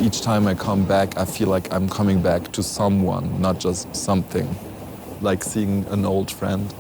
Each time I come back, I feel like I'm coming back to someone, not just something, like seeing an old friend.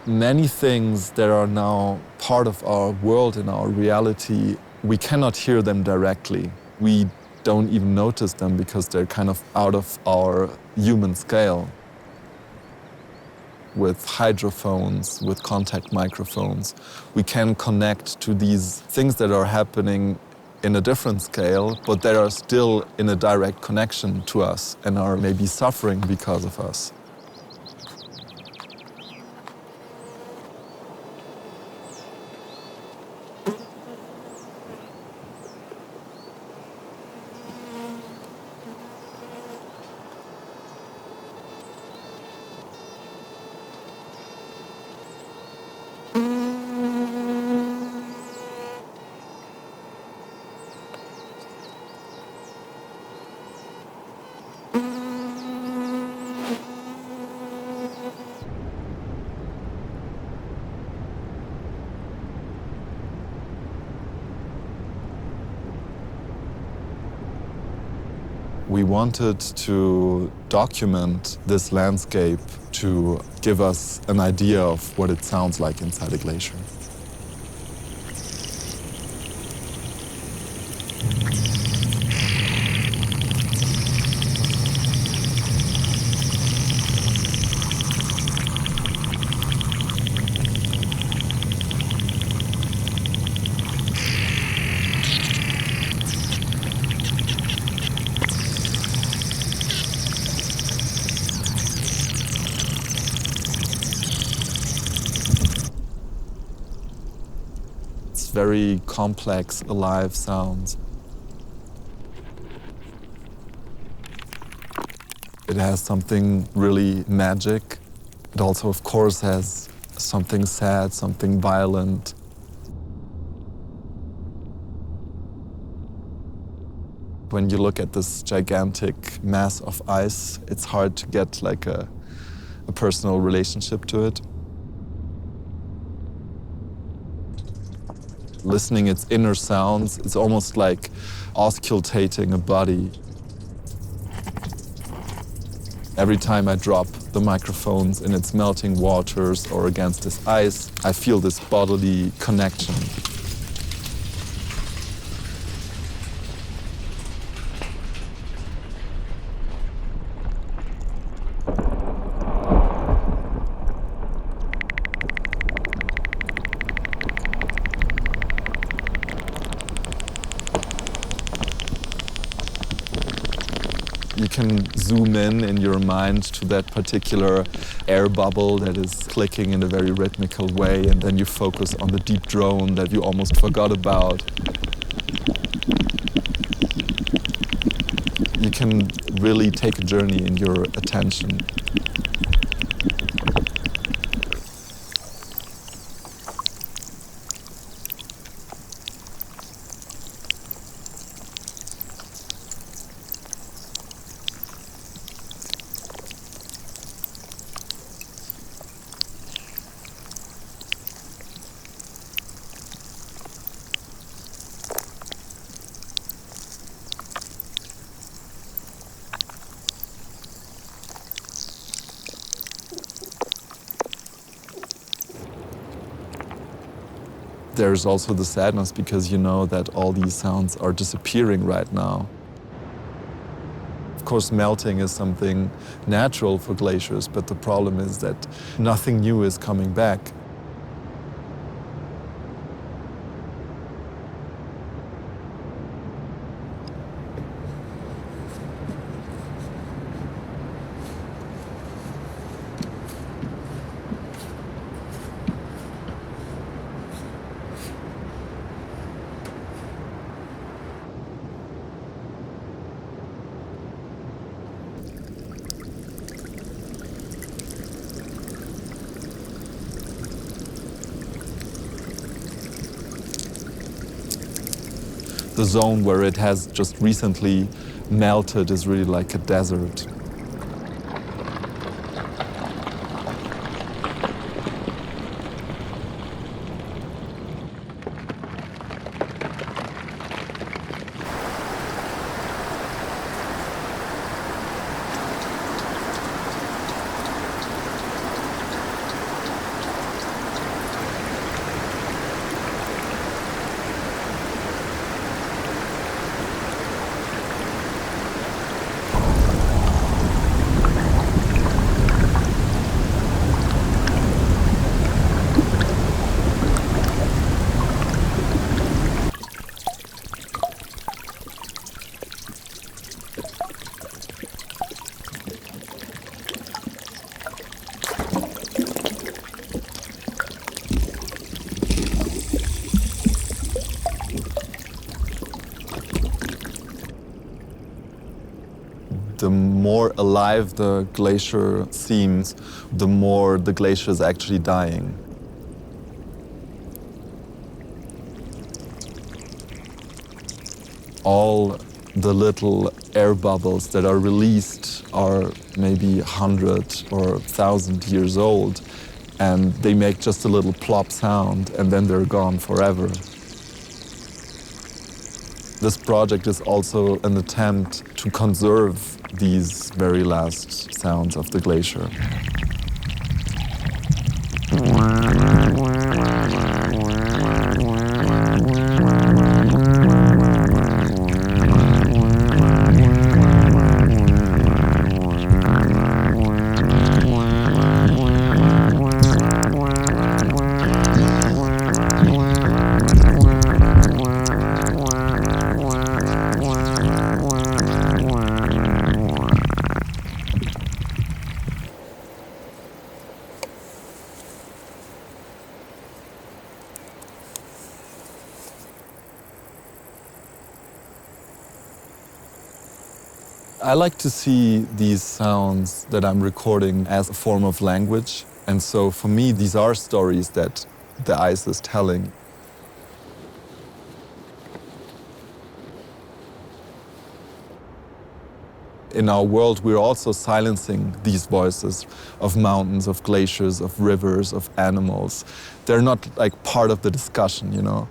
Many things that are now part of our world and our reality, we cannot hear them directly. We don't even notice them because they're kind of out of our human scale. With hydrophones, with contact microphones, we can connect to these things that are happening in a different scale, but that are still in a direct connection to us and are maybe suffering because of us. We wanted to document this landscape to give us an idea of what it sounds like inside a glacier. Very complex, alive sounds. It has something really magic. It also, of course, has something sad, something violent. When you look at this gigantic mass of ice, it's hard to get like a personal relationship to it. Listening its inner sounds, it's almost like auscultating a body. Every time I drop the microphones in its melting waters or against this ice, I feel this bodily connection. You can zoom in your mind to that particular air bubble that is clicking in a very rhythmical way, and then you focus on the deep drone that you almost forgot about. You can really take a journey in your attention. There's also the sadness because you know that all these sounds are disappearing right now. Of course, melting is something natural for glaciers, but the problem is that nothing new is coming back. The zone where it has just recently melted is really like a desert. The more alive the glacier seems, the more the glacier is actually dying. All the little air bubbles that are released are maybe 100 or 1,000 years old, and they make just a little plop sound, and then they're gone forever. This project is also an attempt to conserve these very last sounds of the glacier. I like to see these sounds that I'm recording as a form of language. And so for me, these are stories that the ice is telling. In our world, we're also silencing these voices of mountains, of glaciers, of rivers, of animals. They're not like part of the discussion, you know?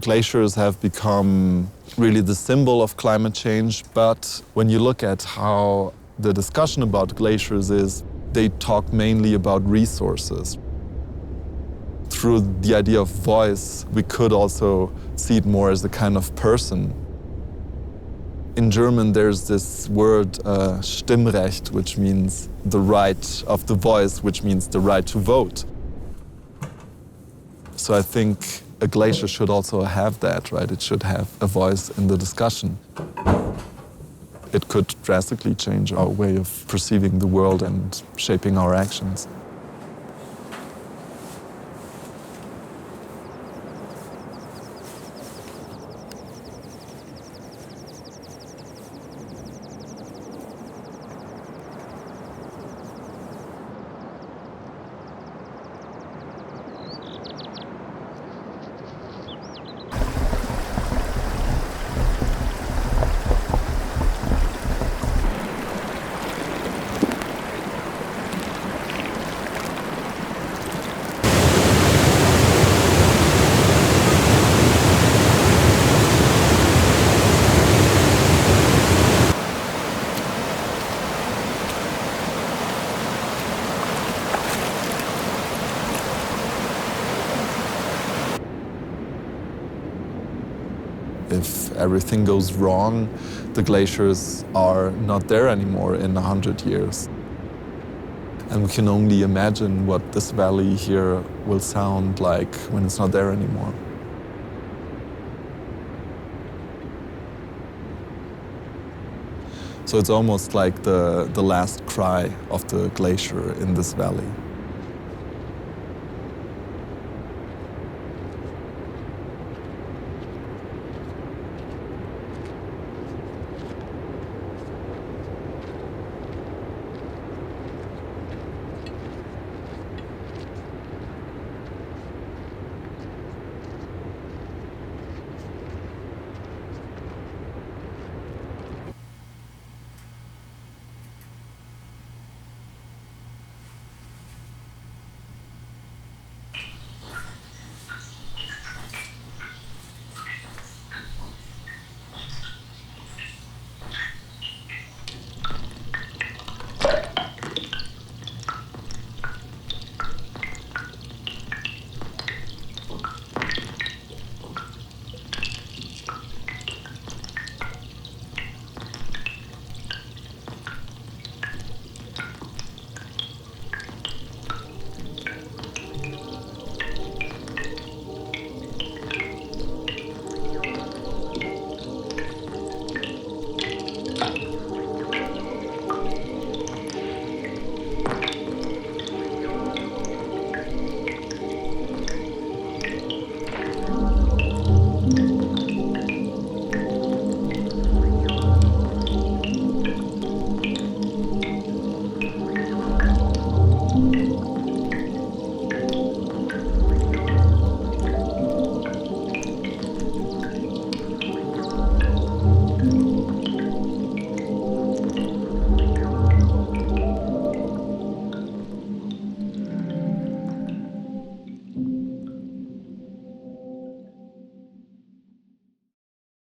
Glaciers have become really the symbol of climate change, but when you look at how the discussion about glaciers is, they talk mainly about resources. Through the idea of voice, we could also see it more as a kind of person. In German, there's this word Stimmrecht, which means the right of the voice, which means the right to vote. So I think a glacier should also have that, right? It should have a voice in the discussion. It could drastically change our way of perceiving the world and shaping our actions. If everything goes wrong, the glaciers are not there anymore in 100 years. And we can only imagine what this valley here will sound like when it's not there anymore. So it's almost like the last cry of the glacier in this valley.